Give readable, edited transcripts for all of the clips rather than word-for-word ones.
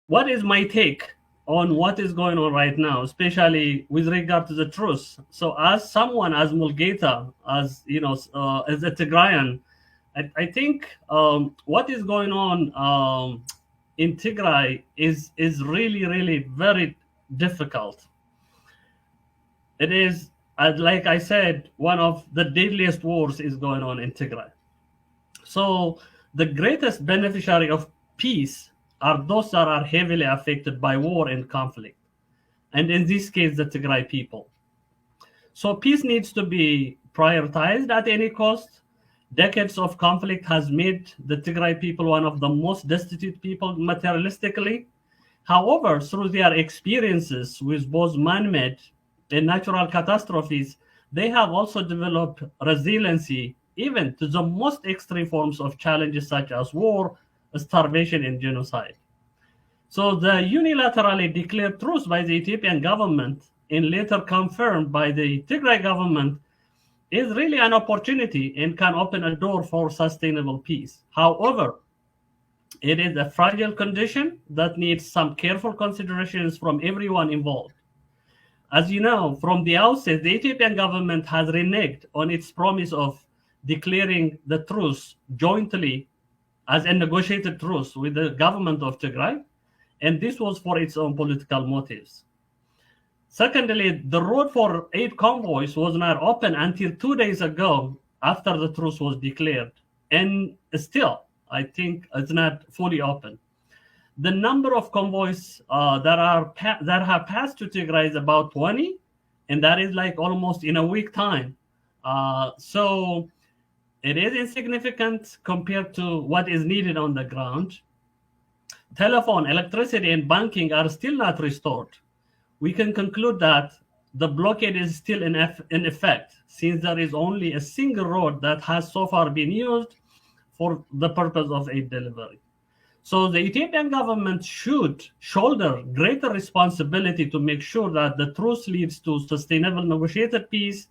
what is my take on what is going on right now, especially with regard to the truce? So, as someone, as Mulugeta, as as a Tigrayan, I think what is going on in Tigray is really, really very difficult. It is, like I said, one of the deadliest wars is going on in Tigray. So the greatest beneficiary of peace are those that are heavily affected by war and conflict, and in this case, the Tigray people. So peace needs to be prioritized at any cost. Decades of conflict has made the Tigray people one of the most destitute people materialistically. However, through their experiences with both man-made and natural catastrophes, they have also developed resiliency even to the most extreme forms of challenges such as war, starvation, and genocide. So the unilaterally declared truce by the Ethiopian government and later confirmed by the Tigray government is really an opportunity and can open a door for sustainable peace. However, it is a fragile condition that needs some careful considerations from everyone involved. As you know, from the outset, the Ethiopian government has reneged on its promise of declaring the truce jointly as a negotiated truce with the government of Tigray, and this was for its own political motives. Secondly, the road for aid convoys was not open until 2 days ago after the truce was declared, and still, I think it's not fully open. The number of convoys that have passed to Tigray is about 20, and that is like almost in a week time. So it is insignificant compared to what is needed on the ground. Telephone, electricity, and banking are still not restored. We can conclude that the blockade is still in effect, since there is only a single road that has so far been used for the purpose of aid delivery. So the Ethiopian government should shoulder greater responsibility to make sure that the truce leads to sustainable negotiated peace.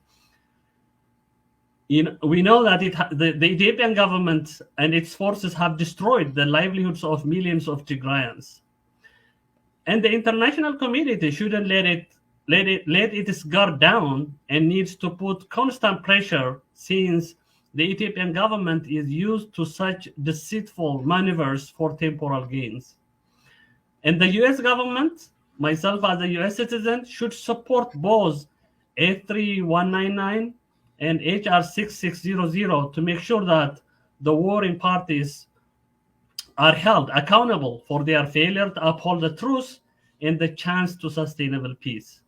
We know that the Ethiopian government and its forces have destroyed the livelihoods of millions of Tigrayans. And the international community shouldn't let its guard down and needs to put constant pressure, since the Ethiopian government is used to such deceitful maneuvers for temporal gains. And the US government, myself as a US citizen, should support both A3199 and HR 6600 to make sure that the warring parties are held accountable for their failure to uphold the truce and the chance to sustainable peace.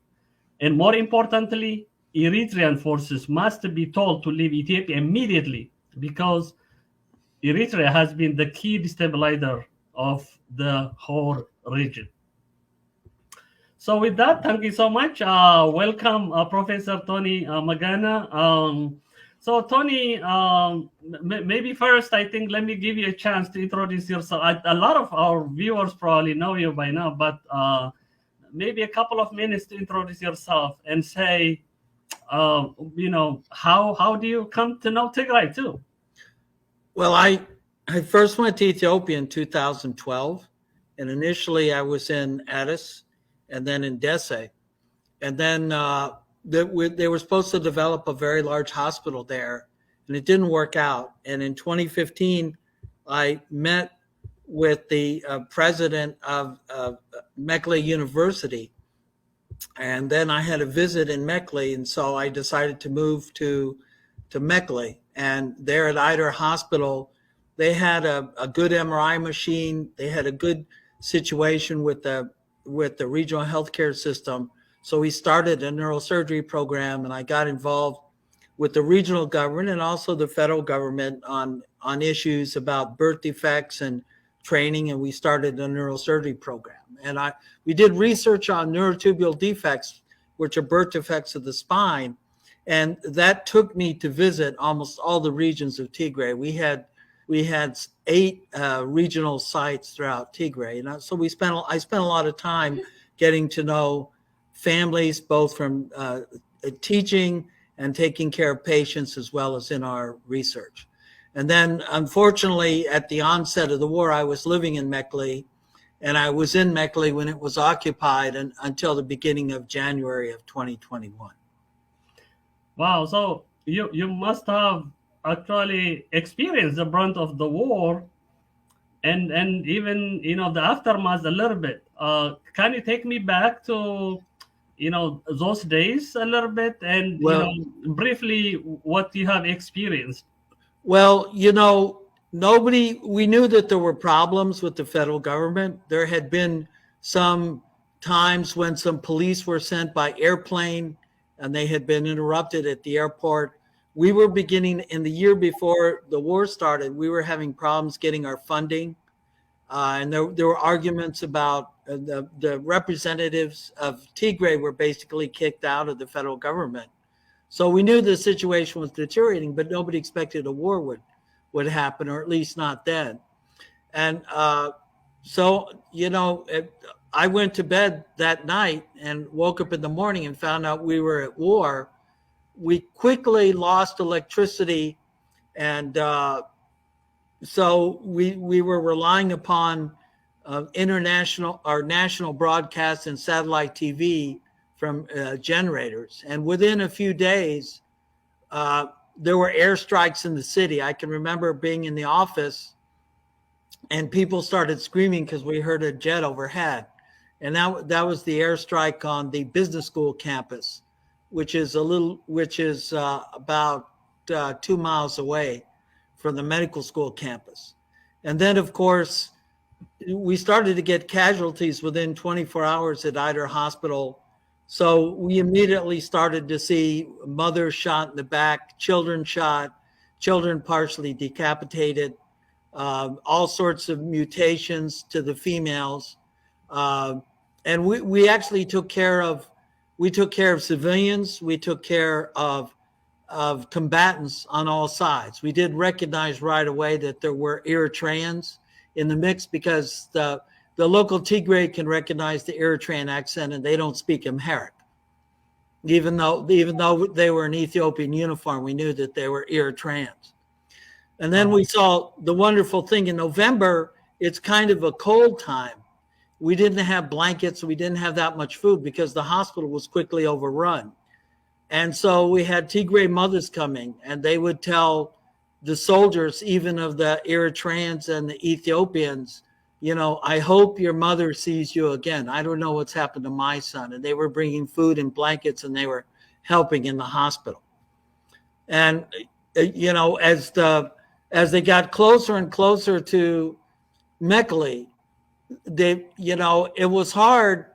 And more importantly, Eritrean forces must be told to leave Ethiopia immediately, because Eritrea has been the key destabilizer of the whole region. So with that, thank you so much. Welcome, Professor Tony Magana. So Tony, maybe first, I think, let me give you a chance to introduce yourself. A lot of our viewers probably know you by now, but maybe a couple of minutes to introduce yourself and say, how do you come to know Tigray too? Well, I first went to Ethiopia in 2012, and initially I was in Addis and then in Desse, and then they were supposed to develop a very large hospital there, and it didn't work out. And in 2015, I met with the president of Mekelle University, and then I had a visit in Mekelle, and so I decided to move to Mekelle. And there at Eider Hospital, they had a good MRI machine. They had a good situation with the regional healthcare system. So we started a neurosurgery program, and I got involved with the regional government and also the federal government on issues about birth defects and training, and we started a neurosurgery program. And we did research on neurotubular defects, which are birth defects of the spine, and that took me to visit almost all the regions of Tigray. We had 8 regional sites throughout Tigray, and so I spent a lot of time getting to know families, both from teaching and taking care of patients, as well as in our research. And then, unfortunately, at the onset of the war, I was living in Mekelle, And I was in Mekelle when it was occupied until the beginning of January of 2021. Wow. So you must have actually experienced the brunt of the war, and even the aftermath a little bit. Can you take me back to those days a little bit, and Well, briefly what you have experienced? Well, we knew that there were problems with the federal government. There had been some times when some police were sent by airplane and they had been interrupted at the airport. We were beginning in the year before the war started, we were having problems getting our funding. And there were arguments about the representatives of Tigray were basically kicked out of the federal government. So we knew the situation was deteriorating, but nobody expected a war would happen, or at least not then. And I went to bed that night and woke up in the morning and found out we were at war. We quickly lost electricity, and so we were relying upon our national broadcast and satellite TV from generators. And within a few days, uh, there were airstrikes in the city. I can remember being in the office and people started screaming because we heard a jet overhead. And that was the airstrike on the business school campus, which is about 2 miles away from the medical school campus. And then, of course, we started to get casualties within 24 hours at Eider Hospital. So we immediately started to see mothers shot in the back, children shot, children partially decapitated, all sorts of mutations to the females. And we actually took care of civilians. We took care of combatants on all sides. We did recognize right away that there were Eritreans in the mix because the local Tigray can recognize the Eritrean accent and they don't speak Amharic. Even though they were in Ethiopian uniform, we knew that they were Eritreans. And then we saw the wonderful thing in November. It's kind of a cold time. We didn't have blankets. We didn't have that much food because the hospital was quickly overrun. And so we had Tigray mothers coming, and they would tell the soldiers, even of the Eritreans and the Ethiopians, I hope your mother sees you again. I don't know what's happened to my son. And they were bringing food and blankets, and they were helping in the hospital. And, as they got closer and closer to Mekelle, it was hard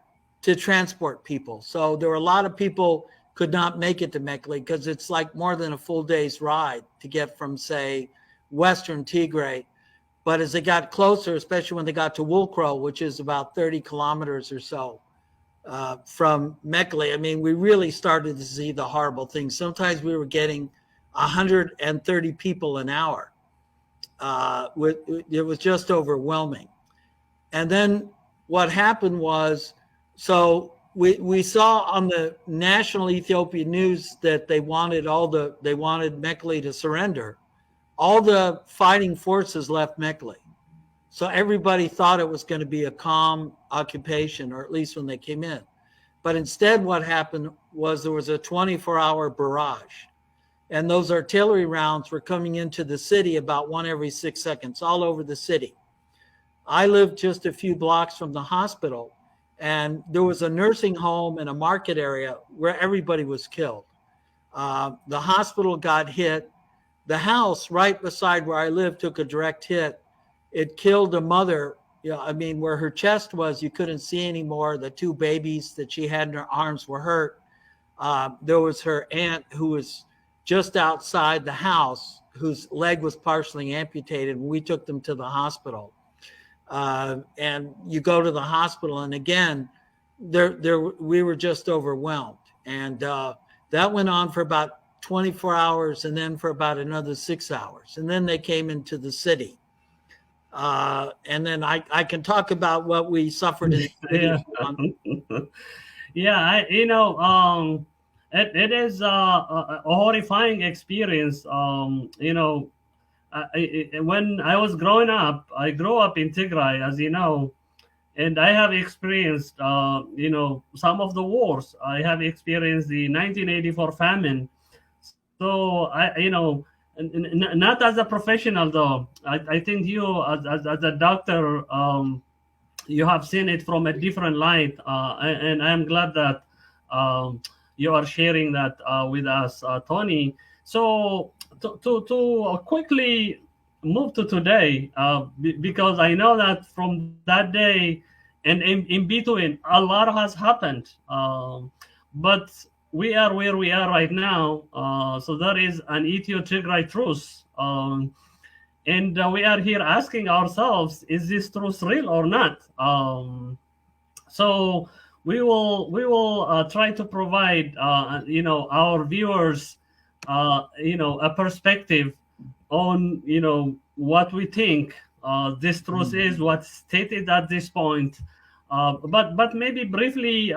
to transport people. So there were a lot of people could not make it to Mekelle because it's like more than a full day's ride to get from, say, Western Tigray. But as they got closer, especially when they got to Woolcrow, which is about 30 kilometers or so from Mekelle, I mean, we really started to see the horrible things. Sometimes we were getting 130 people an hour. It was just overwhelming. And then what happened was, so we saw on the national Ethiopian news that they wanted Mekelle to surrender. All the fighting forces left Mekelle. So everybody thought it was going to be a calm occupation, or at least when they came in. But instead what happened was there was a 24-hour barrage. And those artillery rounds were coming into the city about one every 6 seconds, all over the city. I lived just a few blocks from the hospital, and there was a nursing home and a market area where everybody was killed. The hospital got hit. The house right beside where I lived took a direct hit. It killed a mother. Where her chest was, you couldn't see anymore. The two babies that she had in her arms were hurt. There was her aunt who was just outside the house, whose leg was partially amputated. We took them to the hospital. And you go to the hospital, and again, we were just overwhelmed. And that went on for about 24 hours, and then for about another 6 hours. And then they came into the city. And then I can talk about what we suffered in the city. Yeah, it is a horrifying experience. When I was growing up, I grew up in Tigray, as you know, and I have experienced, some of the wars. I have experienced the 1984 famine. So not as a professional though. I think you, as a doctor, you have seen it from a different light, and I am glad that um, you are sharing that with us, Tony. So to quickly move to today, because I know that from that day and in between, a lot has happened. But we are where we are right now. So there is an Ethiopia Tigray truce. And we are here asking ourselves, is this truth real or not? So we will try to provide our viewers a perspective on what we think this truth is, what's stated at this point. But maybe briefly,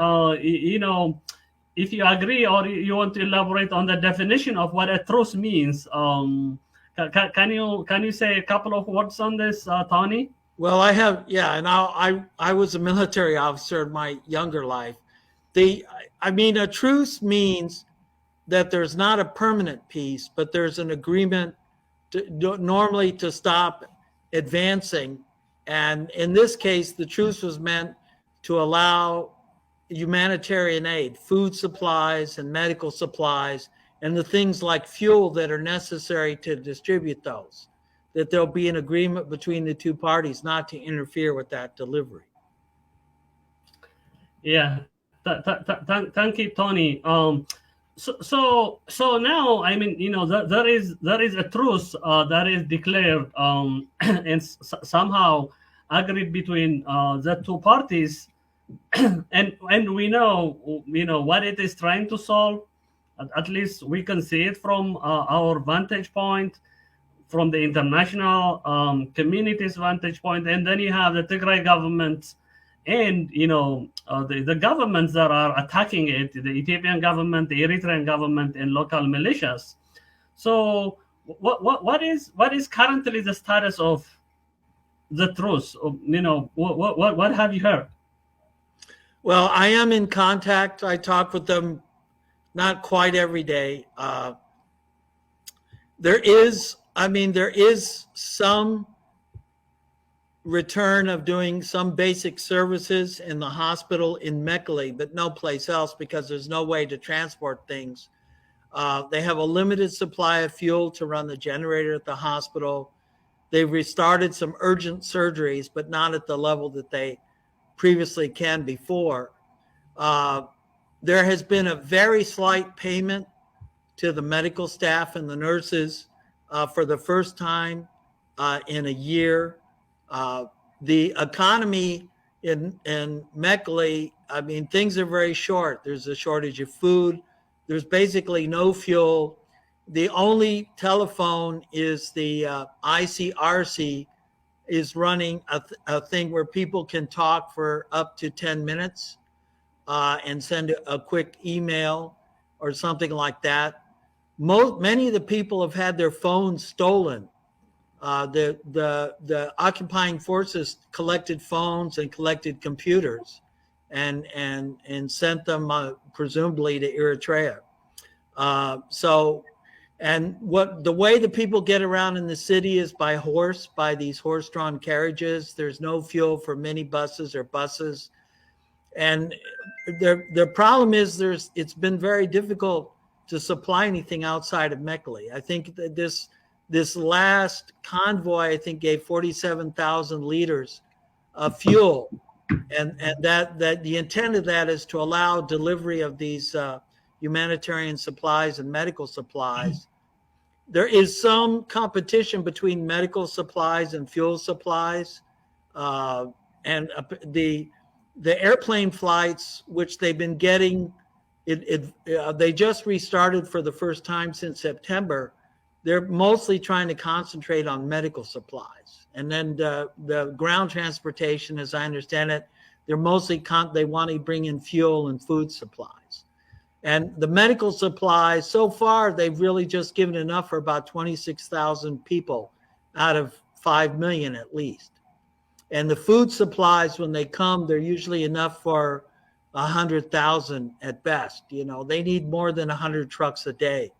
if you agree or you want to elaborate on the definition of what a truce means. Can you say a couple of words on this, Tony? Well, I have, yeah, and I was a military officer in my younger life. I mean, a truce means that there's not a permanent peace, but there's an agreement normally to stop advancing. And in this case, the truce was meant to allow humanitarian aid, food supplies and medical supplies, and the things like fuel that are necessary to distribute those, that there'll be an agreement between the two parties not to interfere with that delivery. Yeah, thank you, Tony. So now, I mean, there is a truce that is declared, and somehow agreed between the two parties, and we know what it is trying to solve. At least we can see it from our vantage point, from the international community's vantage point, and then you have the Tigray government, and the governments that are attacking it, the Ethiopian government, the Eritrean government, and local militias. So what is currently the status of the truce? What have you heard? Well, I am in contact. I talk with them not quite every day. There is some return of doing some basic services in the hospital in Mekelle, but no place else because there's no way to transport things. They have a limited supply of fuel to run the generator at the hospital. They've restarted some urgent surgeries, but not at the level that they previously can before. There has been a very slight payment to the medical staff and the nurses for the first time in a year. The economy in Mekelle, I mean, things are very short. There's a shortage of food. There's basically no fuel. The only telephone is the ICRC is running a thing where people can talk for up to 10 minutes and send a quick email or something like that. Many of the people have had their phones stolen. The occupying forces collected phones and collected computers and sent them presumably to Eritrea. And the way the people get around in the city is by horse, by these horse-drawn carriages. There's no fuel for minibuses or buses. And the problem is it's been very difficult to supply anything outside of Mekelle. I think that this last convoy, I think, gave 47,000 liters of fuel. And that the intent of that is to allow delivery of these humanitarian supplies and medical supplies. There is some competition between medical supplies and fuel supplies. And the airplane flights, which they've been getting, they just restarted for the first time since September. They're mostly trying to concentrate on medical supplies. And then the ground transportation, as I understand it, they're mostly, they want to bring in fuel and food supplies. And the medical supplies, so far, they've really just given enough for about 26,000 people out of 5 million at least. And the food supplies, when they come, they're usually enough for 100,000 at best. You know, they need more than 100 trucks a day,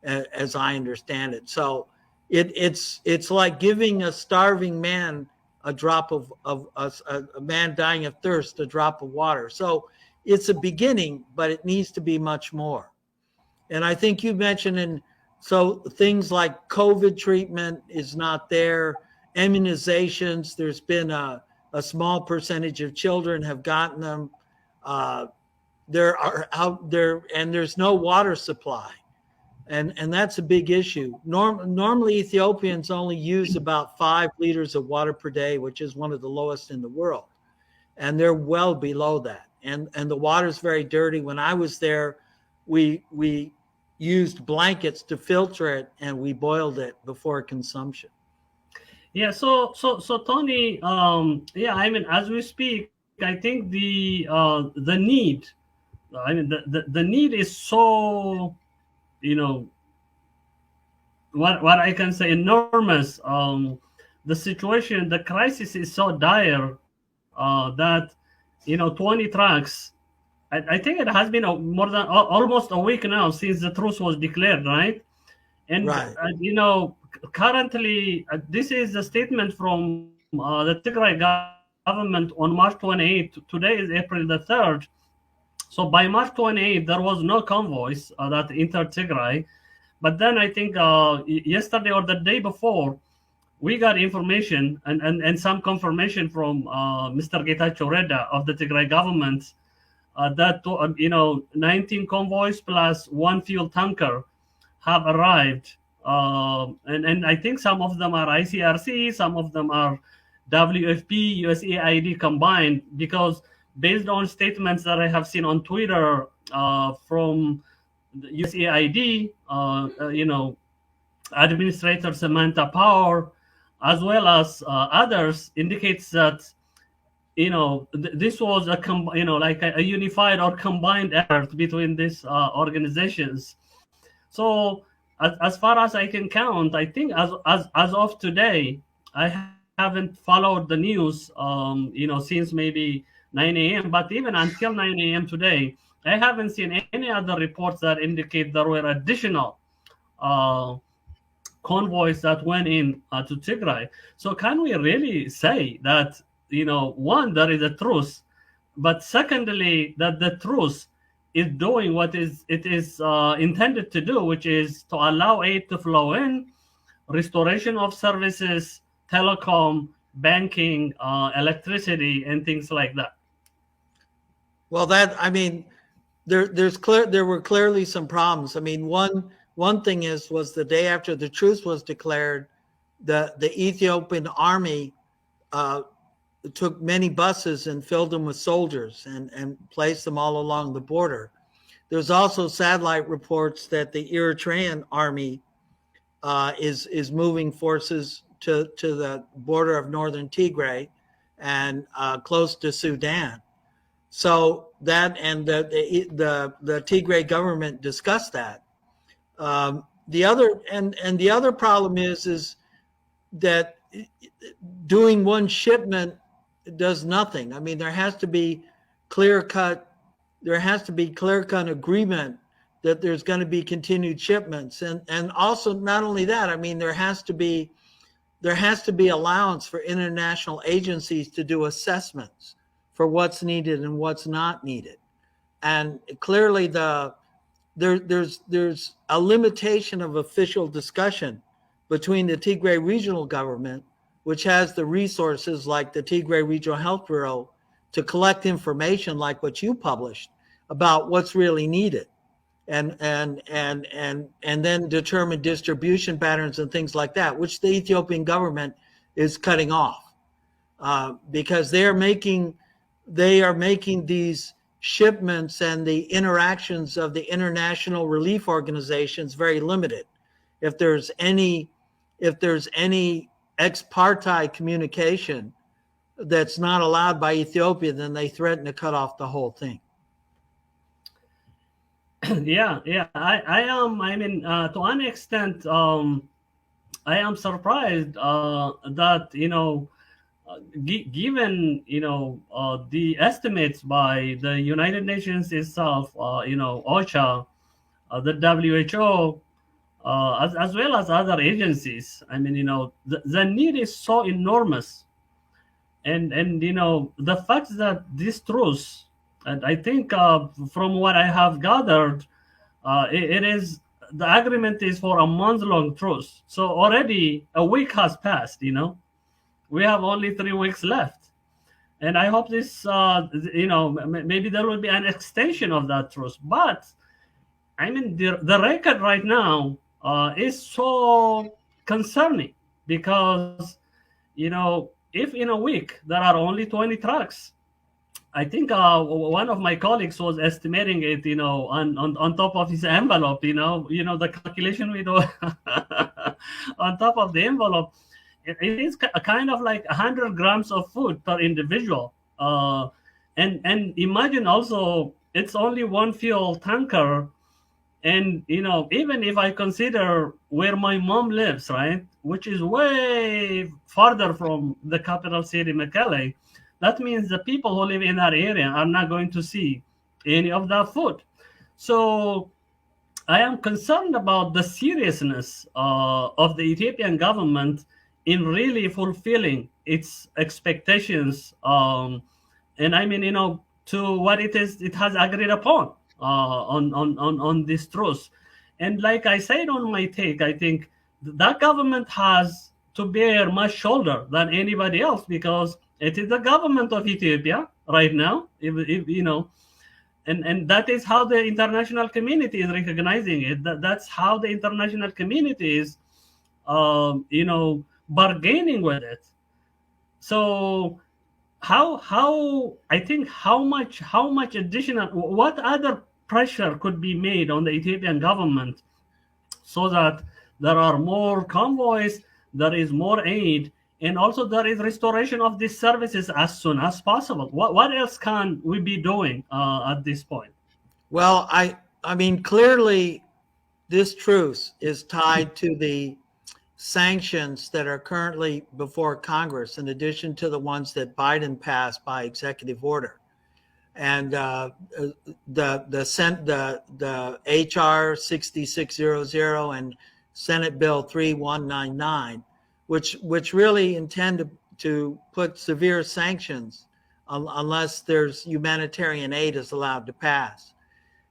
as I understand it. So it's like giving a starving man a drop of a man dying of thirst, a drop of water. So it's a beginning, but it needs to be much more. And I think you mentioned, and so things like COVID treatment is not there, immunizations. There's been a small percentage of children have gotten them. Uh, there are out there, and there's no water supply, and that's a big issue. Normally, Ethiopians only use about 5 liters of water per day, which is one of the lowest in the world, and they're well below that. And the water's very dirty. When I was there, we used blankets to filter it, and we boiled it before consumption. Yeah, so Tony, yeah, I mean, as we speak, I think the need, I mean, the need is so, you know, what I can say, enormous. The situation, the crisis is so dire that, 20 trucks. I think it has been more than almost a week now since the truce was declared, right? And Right. currently, this is a statement from the Tigray government on March 28th. Today is April the 3rd. So by March 28th, there was no convoys that entered Tigray. But then I think yesterday or the day before, we got information and some confirmation from Mr. Getachew Reda of the Tigray government that 19 convoys plus one fuel tanker have arrived, and I think some of them are ICRC, some of them are WFP, USAID combined, because based on statements that I have seen on Twitter from the USAID, Administrator Samantha Power, as well as others, indicates that this was like a unified or combined effort between these organizations. So as far as I can count, I think as of today, I haven't followed the news, since maybe 9 a.m. But even until 9 a.m. today, I haven't seen any other reports that indicate there were additional uh, convoys that went in to Tigray. So can we really say that, one, there is a truce, but secondly, that the truce is doing what is it is intended to do, which is to allow aid to flow in, restoration of services, telecom, banking, electricity, and things like that. Well, that I mean, there were clearly some problems. I mean, one thing was the day after the truce was declared, the Ethiopian army uh, took many buses and filled them with soldiers and placed them all along the border. There's also satellite reports that the Eritrean army is moving forces to the border of northern Tigray and close to Sudan. So that, and the Tigray government discussed that. The other problem is that doing one shipment does nothing. I mean, clear cut there has to be clear cut agreement that there's going to be continued shipments, and also not only that, I mean, there has to be allowance for international agencies to do assessments for what's needed and what's not needed. And clearly there's a limitation of official discussion between the Tigray regional government, which has the resources like the Tigray Regional Health Bureau to collect information like what you published about what's really needed, and then determine distribution patterns and things like that, which the Ethiopian government is cutting off because they are making these shipments and the interactions of the international relief organizations very limited. If there's any ex parte communication that's not allowed by Ethiopia, then they threaten to cut off the whole thing. Yeah. I am. I mean, to an extent, I am surprised that given the estimates by the United Nations itself, OSHA, the WHO, as well as other agencies. I mean, the need is so enormous, and the fact that this truce, and I think from what I have gathered, it is the agreement is for a month-long truce. So already a week has passed. We have only 3 weeks left, and I hope this, maybe there will be an extension of that truce. But I mean, the record right now is so concerning because, if in a week there are only 20 trucks, I think one of my colleagues was estimating it, on top of his envelope, the calculation we do on top of the envelope. It is a kind of like 100 grams of food per individual. And imagine also, it's only one fuel tanker. And even if I consider where my mom lives, right, which is way farther from the capital city, Mekelle, that means the people who live in that area are not going to see any of that food. So I am concerned about the seriousness of the Ethiopian government in really fulfilling its expectations, and I mean, to what it has agreed upon on this truce. And like I said on my take, I think that government has to bear much shoulder than anybody else, because it is the government of Ethiopia right now. If and that is how the international community is recognizing it. That's how the international community is, bargaining with it. So how I think how much additional, what other pressure could be made on the Ethiopian government so that there are more convoys, there is more aid, and also there is restoration of these services as soon as possible. What else can we be doing at this point? Well, I mean, clearly this truce is tied to the sanctions that are currently before Congress, in addition to the ones that Biden passed by executive order. And the HR 6600 and Senate Bill 3199, which really intend to put severe sanctions unless there's humanitarian aid is allowed to pass.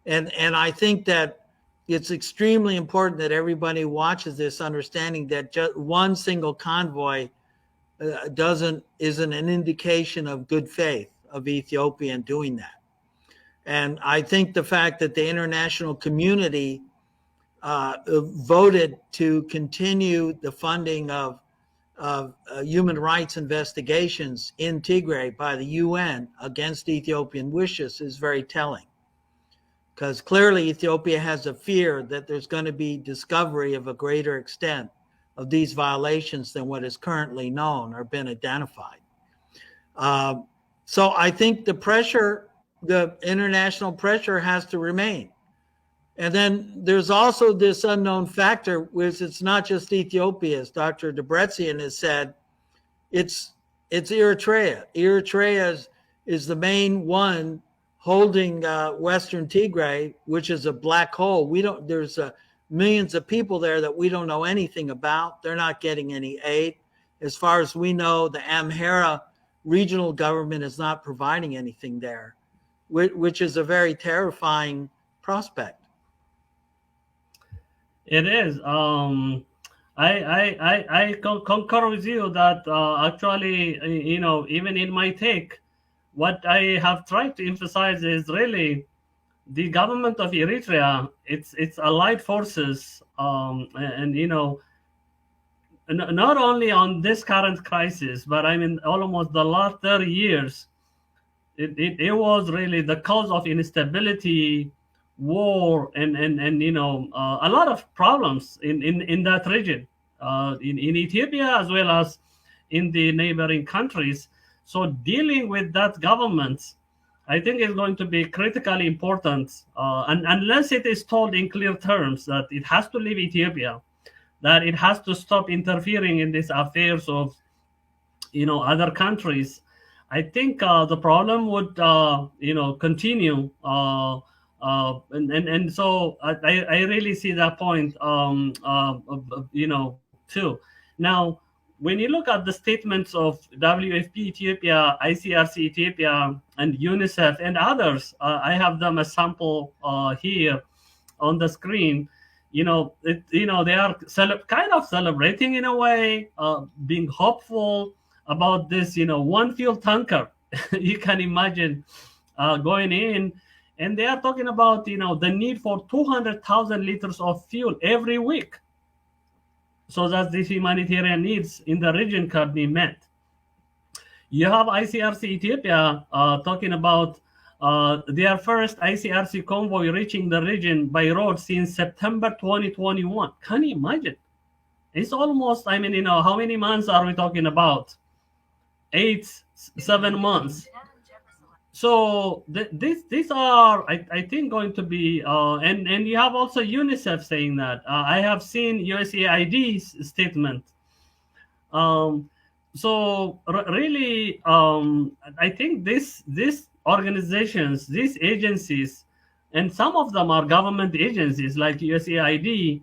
And I think that it's extremely important that everybody watches this, understanding that just one single convoy isn't an indication of good faith of Ethiopia in doing that. And I think the fact that the international community voted to continue the funding of human rights investigations in Tigray by the UN against Ethiopian wishes is very telling. Because clearly Ethiopia has a fear that there's going to be discovery of a greater extent of these violations than what is currently known or been identified. So I think the international pressure has to remain. And then there's also this unknown factor, which it's not just Ethiopia, as Dr. Debretzian has said, it's Eritrea. Eritrea is the main one holding Western Tigray, which is a black hole. There's millions of people there that we don't know anything about. They're not getting any aid. As far as we know, the Amhara regional government is not providing anything there, which is a very terrifying prospect. It is. I concur with you that actually, even in my take, what I have tried to emphasize is really the government of Eritrea, its allied forces, and not only on this current crisis, but I mean almost the last 30 years, it was really the cause of instability, war, and a lot of problems in that region, in Ethiopia as well as in the neighboring countries. So dealing with that government, I think, is going to be critically important, and unless it is told in clear terms that it has to leave Ethiopia, that it has to stop interfering in these affairs of other countries, I think the problem would continue. And so I really see that point too. Now, when you look at the statements of WFP Ethiopia, ICRC Ethiopia, and UNICEF and others, I have them a sample here on the screen. They are kind of celebrating in a way, being hopeful about this, one fuel tanker. You can imagine going in, and they are talking about, the need for 200,000 liters of fuel every week, so that these humanitarian needs in the region can be met. You have ICRC Ethiopia talking about their first ICRC convoy reaching the region by road since September 2021. Can you imagine? It's almost, how many months are we talking about? 7 months. So these are, I think, going to be, and you have also UNICEF saying that. I have seen USAID's statement. So really, I think these organizations, these agencies, and some of them are government agencies like USAID.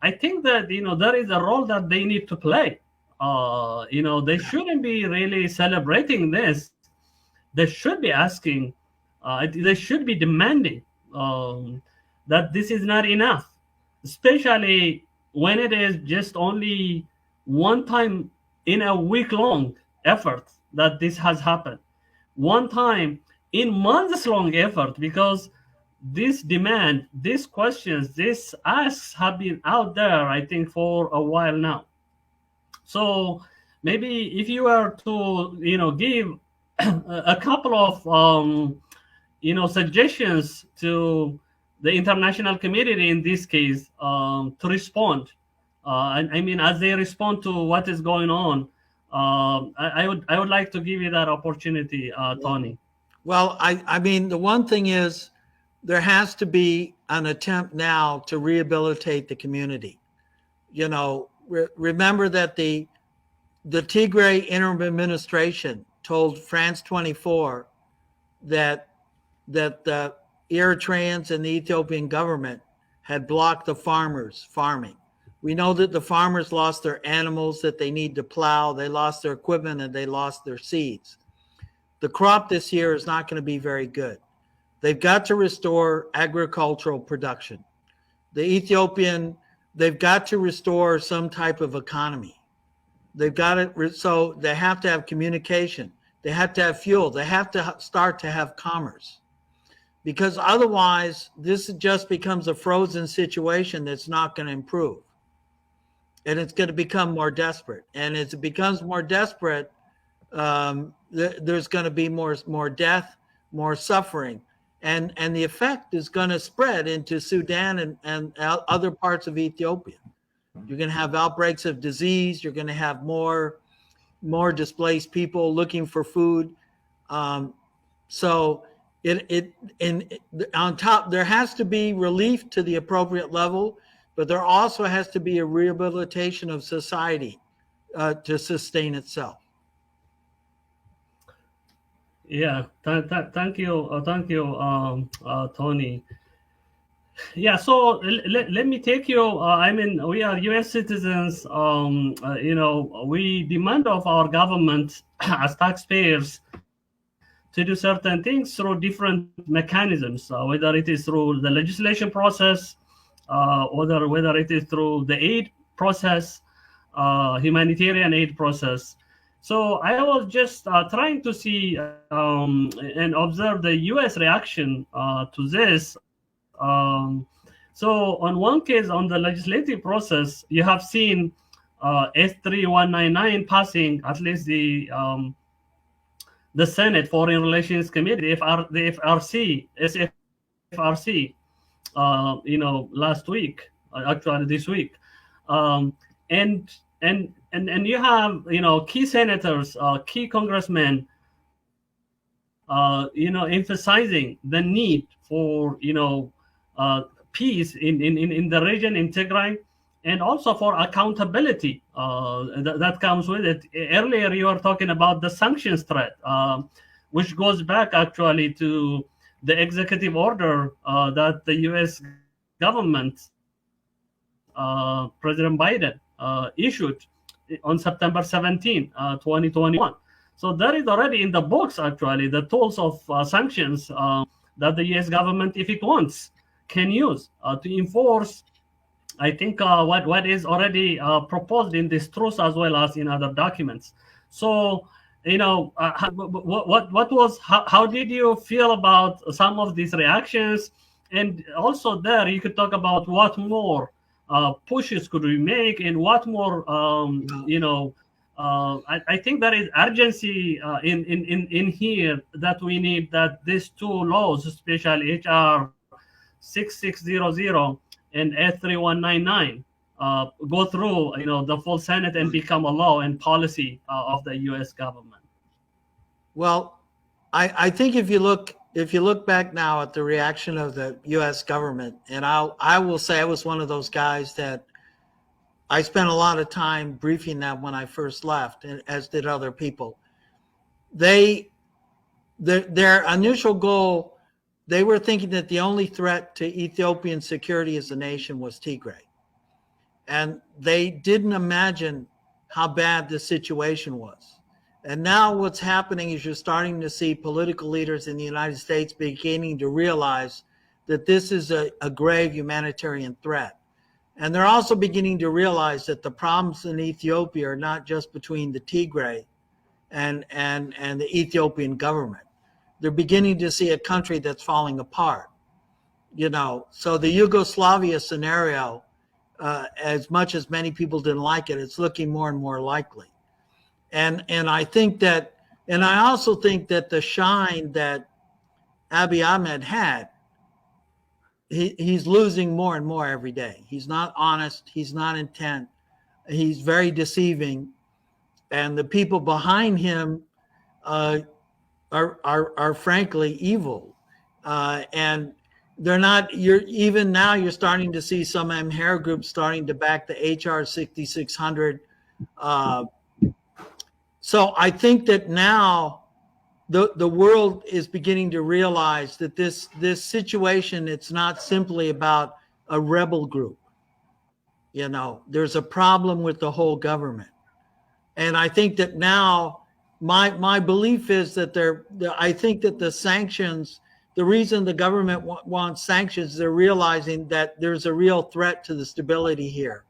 I think that there is a role that they need to play. They shouldn't be really celebrating this. They should be asking. They should be demanding that this is not enough, especially when it is just only one time in a week-long effort that this has happened. One time in months-long effort, because this demand, these questions, these asks have been out there, I think, for a while now. So maybe if you were to, give a couple of, suggestions to the international community in this case to respond. As they respond to what is going on, I would like to give you that opportunity, Tony. Well, the one thing is there has to be an attempt now to rehabilitate the community. Remember that the Tigray interim administration told France 24 that the Eritreans and the Ethiopian government had blocked the farmers farming. We know that the farmers lost their animals that they need to plow, they lost their equipment, and they lost their seeds. The crop this year is not going to be very good. They've got to restore agricultural production. They've got to restore some type of economy. They've got it, so they have to have communication. They have to have fuel. They have to start to have commerce. Because otherwise, this just becomes a frozen situation that's not going to improve. And it's going to become more desperate. And as it becomes more desperate, there's going to be more death, more suffering. And the effect is going to spread into Sudan and other parts of Ethiopia. You're going to have outbreaks of disease. You're going to have more displaced people looking for food. So on top, there has to be relief to the appropriate level, but there also has to be a rehabilitation of society to sustain itself. Yeah, thank you, Tony. Yeah, so let me take you. We are U.S. citizens. We demand of our government as taxpayers to do certain things through different mechanisms, whether it is through the legislation process, whether it is through the aid process, humanitarian aid process. So I was just trying to see and observe the U.S. reaction to this. So on one case, on the legislative process, you have seen S3199 passing, at least the Senate Foreign Relations Committee, the SFRC, last week, actually this week, and you have key senators, key congressmen, emphasizing the need for peace in the region, in Tigray, and also for accountability that comes with it. Earlier, you were talking about the sanctions threat, which goes back actually to the executive order that the U.S. government, President Biden, issued on September 17, 2021. So there is already in the books, actually, the tools of sanctions that the U.S. government, if it wants, can use to enforce. I think what is already proposed in this truce as well as in other documents. So, what was how did you feel about some of these reactions? And also there, you could talk about what more pushes could we make, and what more I think there is urgency in here that we need that these two laws, especially HR 6600 and S3199, go through the full Senate and become a law and policy of the U.S. government. Well, I think if you look back now at the reaction of the U.S. government, and I will say I was one of those guys that I spent a lot of time briefing them when I first left, and as did other people. Their initial goal, they were thinking that the only threat to Ethiopian security as a nation was Tigray. And they didn't imagine how bad the situation was. And now what's happening is you're starting to see political leaders in the United States beginning to realize that this is a grave humanitarian threat. And they're also beginning to realize that the problems in Ethiopia are not just between the Tigray and the Ethiopian government. They're beginning to see a country that's falling apart. So the Yugoslavia scenario, as much as many people didn't like it, it's looking more and more likely. And I think that, and I also think that the shine that Abiy Ahmed had, he's losing more and more every day. He's not honest. He's not intent. He's very deceiving. And the people behind him are frankly evil. And they're not, even now you're starting to see some Amhara groups starting to back the HR 6600. So I think that now the world is beginning to realize that this situation, it's not simply about a rebel group. There's a problem with the whole government. And I think that now my belief is that I think that the sanctions, the reason the government wants sanctions, they're realizing that there's a real threat to the stability here,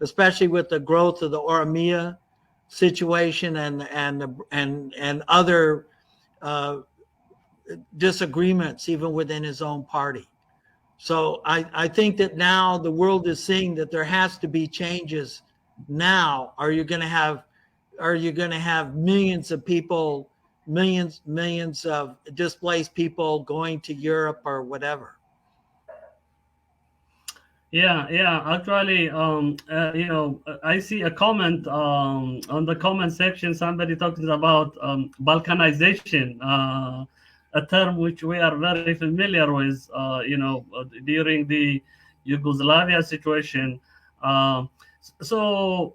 especially with the growth of the Oromia situation and other disagreements even within his own party. So I think that now the world is seeing that there has to be changes now. Are you going to have millions of people, millions of displaced people going to Europe or whatever? Yeah. Actually, I see a comment on the comment section. Somebody talking about balkanization, a term which we are very familiar with. During the Yugoslavia situation. So,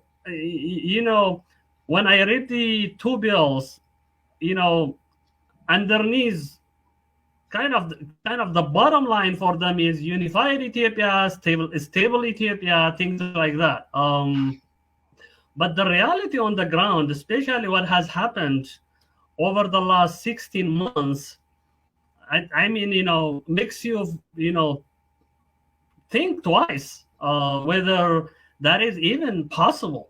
when I read the two bills, underneath, kind of the bottom line for them is unified Ethiopia, stable Ethiopia, things like that. But the reality on the ground, especially what has happened over the last 16 months, I mean, makes you, think twice whether that is even possible.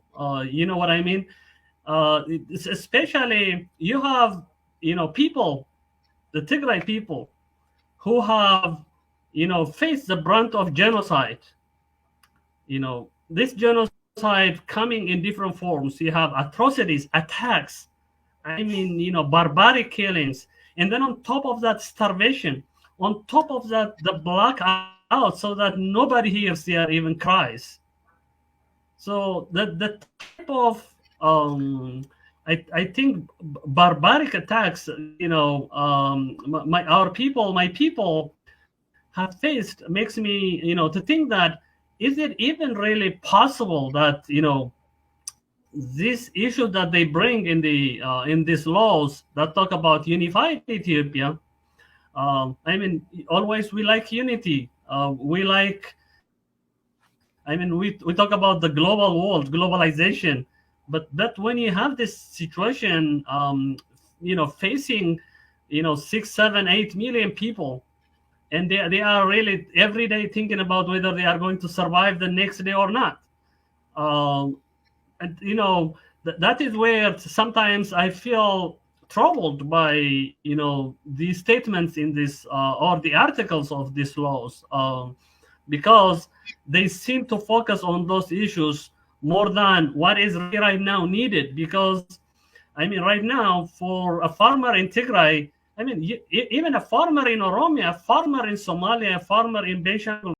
You know what I mean? Especially you have, people, the Tigray people, who have, faced the brunt of genocide. This genocide coming in different forms. You have atrocities, attacks, I mean, barbaric killings. And then on top of that, starvation. On top of that, the blackout, so that nobody hears there, even cries. So the type of, I think barbaric attacks, my people have faced makes me, to think that is it even really possible that, this issue that they bring in these laws that talk about unified Ethiopia? I mean, always we like unity. We like, I mean, we talk about the global world, globalization, but when you have this situation, facing, 6, 7, 8 million people, and they are really every day thinking about whether they are going to survive the next day or not. Um, and that is where sometimes I feel troubled by the statements in this or the articles of these laws, because they seem to focus on those issues more than what is really right now needed. Because I mean, right now, for a farmer in Tigray, I mean, even a farmer in Oromia, a farmer in Somalia, a farmer in Benishangul